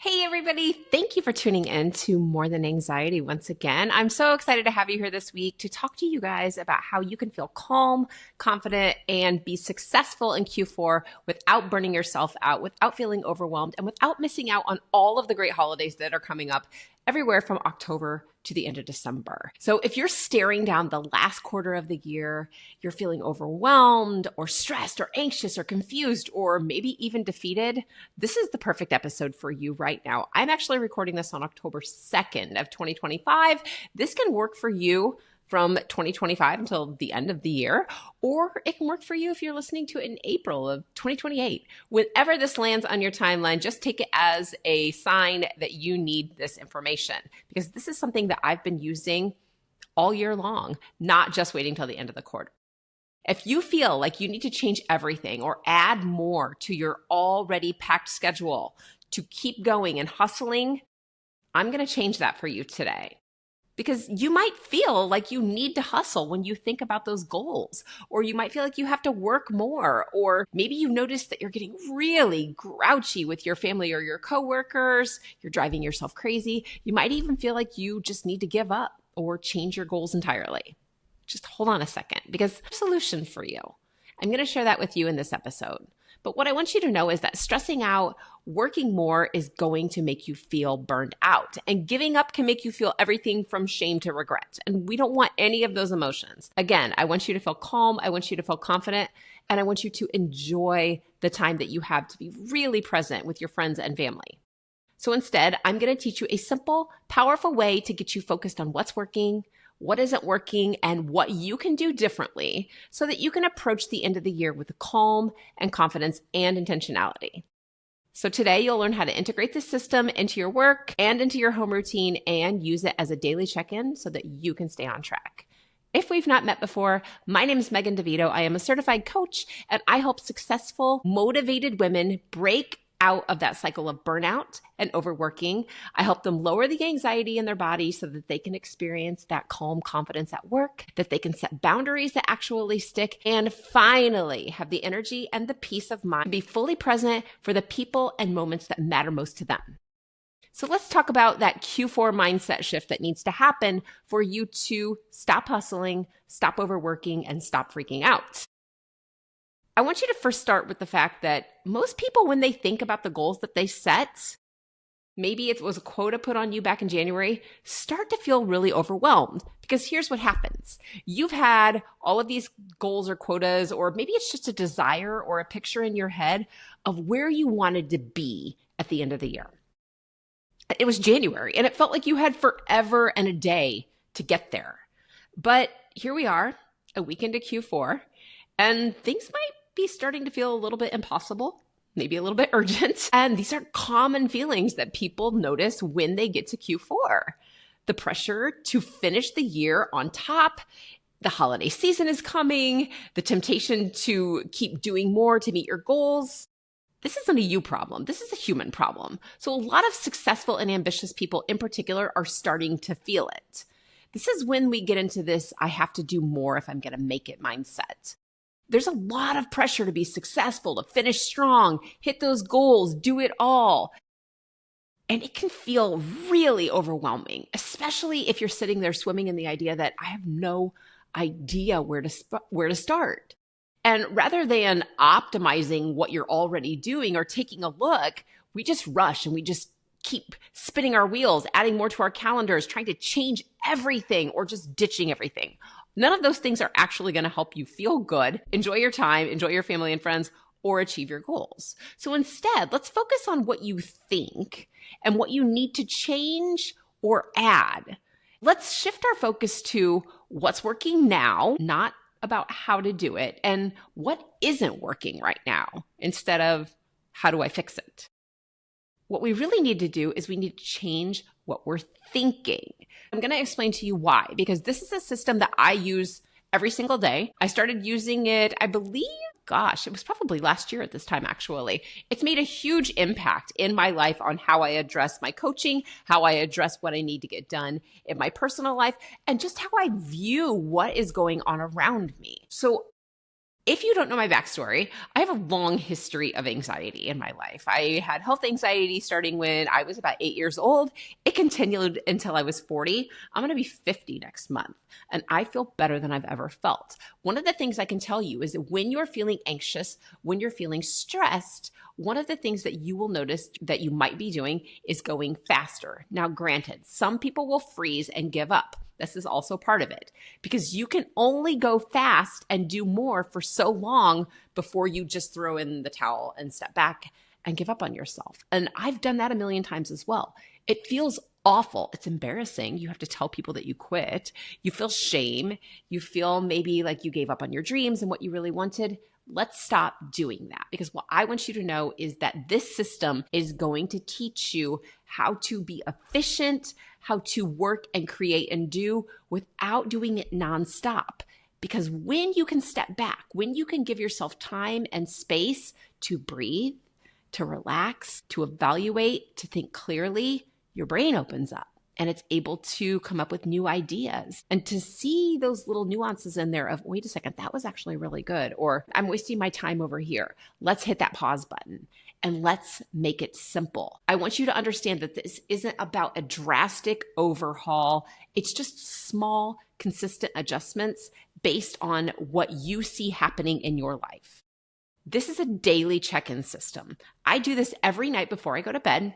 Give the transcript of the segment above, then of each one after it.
Hey, everybody. Thank you for tuning in to More Than Anxiety once again. I'm so excited to have you here this week to talk to you guys about how you can feel calm, confident, and be successful in Q4 without burning yourself out, without feeling overwhelmed, and without missing out on all of the great holidays that are coming up everywhere from October to the end of December. So if you're staring down the last quarter of the year, you're feeling overwhelmed or stressed or anxious or confused or maybe even defeated, this is the perfect episode for you right now. I'm actually recording this on October 2nd of 2025. This can work for you from 2025 until the end of the year, or it can work for you if you're listening to it in April of 2028. Whenever this lands on your timeline, just take it as a sign that you need this information, because this is something that I've been using all year long, not just waiting till the end of the quarter. If you feel like you need to change everything or add more to your already packed schedule to keep going and hustling, I'm going to change that for you today. Because you might feel like you need to hustle when you think about those goals, or you might feel like you have to work more, or maybe you notice that you're getting really grouchy with your family or your coworkers, you're driving yourself crazy. You might even feel like you just need to give up or change your goals entirely. Just hold on a second, because I have a solution for you. I'm going to share that with you in this episode. But what I want you to know is that stressing out, working more is going to make you feel burned out. And giving up can make you feel everything from shame to regret. And we don't want any of those emotions. Again, I want you to feel calm. I want you to feel confident. And I want you to enjoy the time that you have to be really present with your friends and family. So instead, I'm going to teach you a simple, powerful way to get you focused on what's working, what isn't working, and what you can do differently so that you can approach the end of the year with calm and confidence and intentionality. So today you'll learn how to integrate this system into your work and into your home routine and use it as a daily check-in so that you can stay on track. If we've not met before, my name is Megan Devito. I am a certified coach, and I help successful, motivated women break out of that cycle of burnout and overworking. I help them lower the anxiety in their body so that they can experience that calm confidence at work, that they can set boundaries that actually stick, and finally have the energy and the peace of mind to be fully present for the people and moments that matter most to them. So let's talk about that Q4 mindset shift that needs to happen for you to stop hustling, stop overworking, and stop freaking out. I want you to first start with the fact that most people, when they think about the goals that they set, maybe it was a quota put on you back in January, start to feel really overwhelmed. Because here's what happens. You've had all of these goals or quotas, or maybe it's just a desire or a picture in your head of where you wanted to be at the end of the year. It was January, and it felt like you had forever and a day to get there. But here we are, a week into Q4, and things might be starting to feel a little bit impossible, maybe a little bit urgent. And these are common feelings that people notice when they get to Q4. The pressure to finish the year on top, the holiday season is coming, the temptation to keep doing more to meet your goals. This isn't a you problem. This is a human problem. So a lot of successful and ambitious people in particular are starting to feel it. This is when we get into this, I have to do more if I'm going to make it mindset. There's a lot of pressure to be successful, to finish strong, hit those goals, do it all. And it can feel really overwhelming, especially if you're sitting there swimming in the idea that I have no idea where to start. And rather than optimizing what you're already doing or taking a look, we just rush and we just keep spinning our wheels, adding more to our calendars, trying to change everything or just ditching everything. None of those things are actually going to help you feel good, enjoy your time, enjoy your family and friends, or achieve your goals. So instead, let's focus on what you think and what you need to change or add. Let's shift our focus to what's working now, not about how to do it, and what isn't working right now, instead of how do I fix it? What we really need to do is we need to change what we're thinking. I'm going to explain to you why, because this is a system that I use every single day. I started using it, I believe, it was probably last year at this time, actually. It's made a huge impact in my life on how I address my coaching, how I address what I need to get done in my personal life, and just how I view what is going on around me. So If you don't know my backstory, I have a long history of anxiety in my life. I had health anxiety starting when I was about 8 years old. It continued until I was 40. I'm going to be 50 next month, and I feel better than I've ever felt. One of the things I can tell you is that when you're feeling anxious, when you're feeling stressed, one of the things that you will notice that you might be doing is going faster. Now, granted, some people will freeze and give up. This is also part of it because you can only go fast and do more for so long before you just throw in the towel and step back and give up on yourself. And I've done that a million times as well. It feels awful. It's embarrassing. You have to tell people that you quit. You feel shame. You feel maybe like you gave up on your dreams and what you really wanted. Let's stop doing that, because what I want you to know is that this system is going to teach you how to be efficient, how to work and create and do without doing it nonstop. Because when you can step back, when you can give yourself time and space to breathe, to relax, to evaluate, to think clearly, your brain opens up. And it's able to come up with new ideas and to see those little nuances in there of, wait a second, that was actually really good. Or I'm wasting my time over here. Let's hit that pause button and let's make it simple. I want you to understand that this isn't about a drastic overhaul. It's just small, consistent adjustments based on what you see happening in your life. This is a daily check-in system. I do this every night before I go to bed.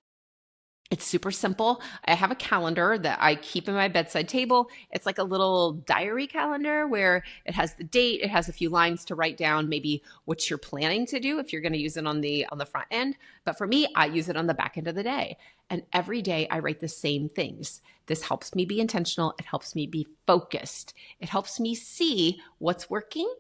It's super simple. I have a calendar that I keep in my bedside table. It's like a little diary calendar where it has the date. It has a few lines to write down maybe what you're planning to do if you're going to use it on the front end. But for me, I use it on the back end of the day. And every day I write the same things. This helps me be intentional. It helps me be focused. It helps me see what's working.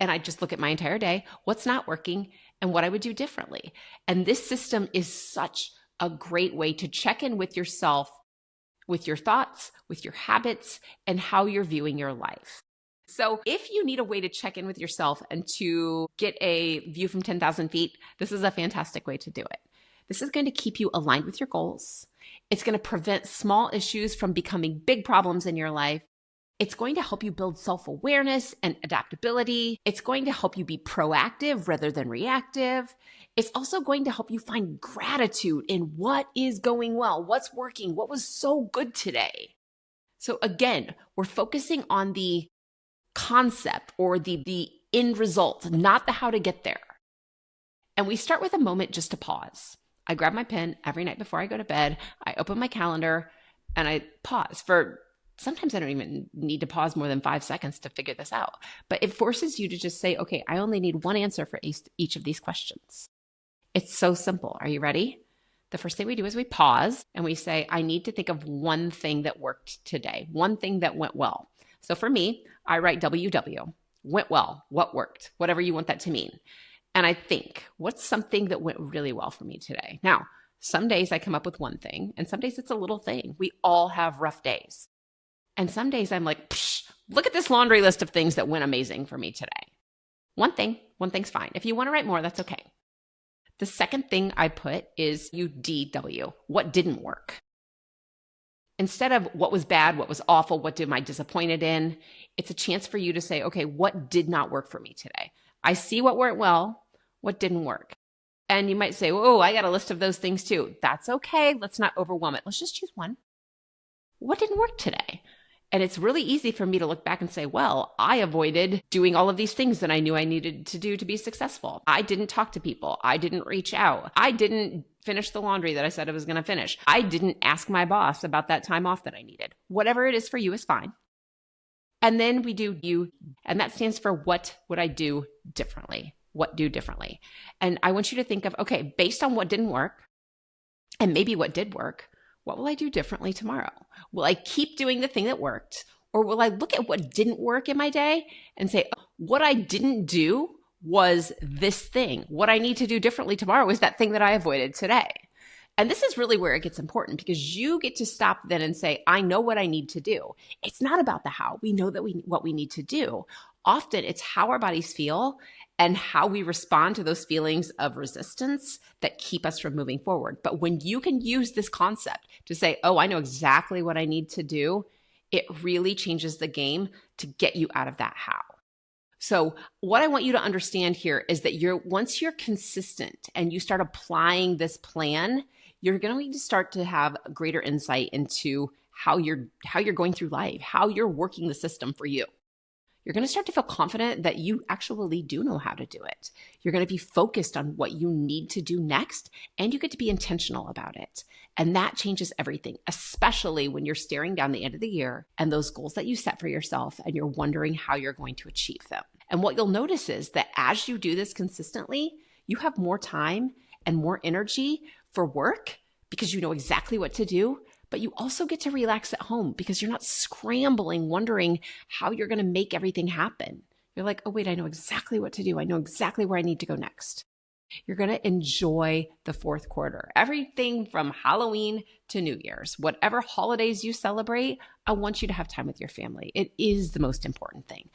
And I just look at my entire day, what's not working, and what I would do differently. And this system is such a great way to check in with yourself, with your thoughts, with your habits, and how you're viewing your life. So if you need a way to check in with yourself and to get a view from 10,000 feet, this is a fantastic way to do it. This is going to keep you aligned with your goals. It's going to prevent small issues from becoming big problems in your life. It's going to help you build self-awareness and adaptability. It's going to help you be proactive rather than reactive. It's also going to help you find gratitude in what is going well, what's working, what was so good today. So again, we're focusing on the concept or the end result, not the how to get there. And we start with a moment just to pause. I grab my pen every night before I go to bed. I open my calendar and I pause for sometimes I don't even need to pause more than 5 seconds to figure this out. But it forces you to just say, okay, I only need one answer for each of these questions. It's so simple. Are you ready? The first thing we do is we pause and we say, I need to think of one thing that worked today, one thing that went well. So for me, I write WW, went well, what worked, whatever you want that to mean. And I think, what's something that went really well for me today? Now, some days I come up with one thing and some days it's a little thing. We all have rough days. And some days I'm like, look at this laundry list of things that went amazing for me today. One thing's fine. If you want to write more, that's okay. The second thing I put is UDW, what didn't work. Instead of what was bad, what was awful, what am I disappointed in, it's a chance for you to say, okay, what did not work for me today? I see what went well, what didn't work. And you might say, oh, I got a list of those things too. That's okay. Let's not overwhelm it. Let's just choose one. What didn't work today? And it's really easy for me to look back and say, well, I avoided doing all of these things that I knew I needed to do to be successful. I didn't talk to people. I didn't reach out. I didn't finish the laundry that I said I was going to finish. I didn't ask my boss about that time off that I needed. Whatever it is for you is fine. And then we do you, and that stands for what would I do differently? What do differently? And I want you to think of, okay, based on what didn't work and maybe what did work, what will I do differently tomorrow? Will I keep doing the thing that worked? Or will I look at what didn't work in my day and say, what I didn't do was this thing. What I need to do differently tomorrow is that thing that I avoided today. And this is really where it gets important because you get to stop then and say, I know what I need to do. It's not about the how. We know that what we need to do. Often it's how our bodies feel and how we respond to those feelings of resistance that keep us from moving forward. But when you can use this concept to say, oh, I know exactly what I need to do, it really changes the game to get you out of that how. So what I want you to understand here is that once you're consistent and you start applying this plan, you're going to start to have greater insight into how you're going through life, how you're working the system for you. You're going to start to feel confident that you actually do know how to do it. You're going to be focused on what you need to do next, and you get to be intentional about it. And that changes everything, especially when you're staring down the end of the year and those goals that you set for yourself, and you're wondering how you're going to achieve them. And what you'll notice is that as you do this consistently, you have more time and more energy for work because you know exactly what to do. But you also get to relax at home because you're not scrambling, wondering how you're going to make everything happen. You're like, oh, wait, I know exactly what to do. I know exactly where I need to go next. You're going to enjoy the fourth quarter. Everything from Halloween to New Year's, whatever holidays you celebrate, I want you to have time with your family. It is the most important thing.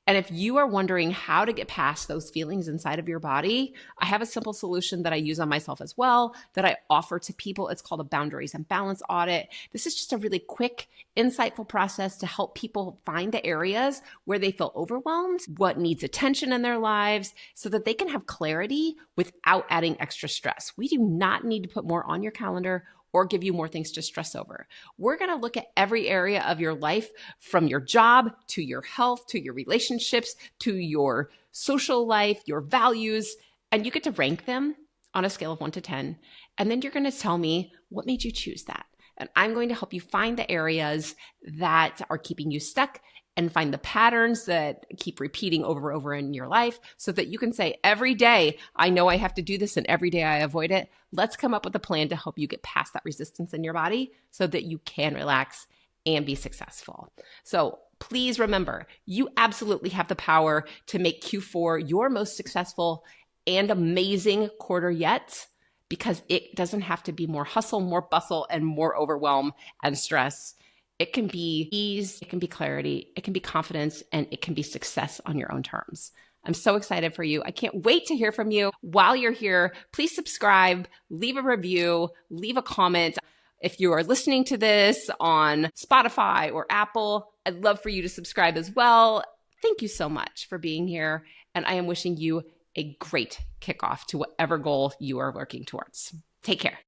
And if you are wondering how to get past those feelings inside of your body, I have a simple solution that I use on myself as well that I offer to people. It's called a Boundaries and Balance Audit. This is just a really quick, insightful process to help people find the areas where they feel overwhelmed, what needs attention in their lives, so that they can have clarity without adding extra stress. We do not need to put more on your calendar or give you more things to stress over. We're going to look at every area of your life, from your job to your health, to your relationships, to your social life, your values, and you get to rank them on a scale of 1 to 10. And then you're going to tell me what made you choose that. And I'm going to help you find the areas that are keeping you stuck and find the patterns that keep repeating over and over in your life, so that you can say, every day, I know I have to do this, and every day I avoid it. Let's come up with a plan to help you get past that resistance in your body so that you can relax and be successful. So please remember, you absolutely have the power to make Q4 your most successful and amazing quarter yet, because it doesn't have to be more hustle, more bustle, and more overwhelm and stress. It can be ease, it can be clarity, it can be confidence, and it can be success on your own terms. I'm so excited for you. I can't wait to hear from you. While you're here, please subscribe, leave a review, leave a comment. If you are listening to this on Spotify or Apple, I'd love for you to subscribe as well. Thank you so much for being here, and I am wishing you a great kickoff to whatever goal you are working towards. Take care.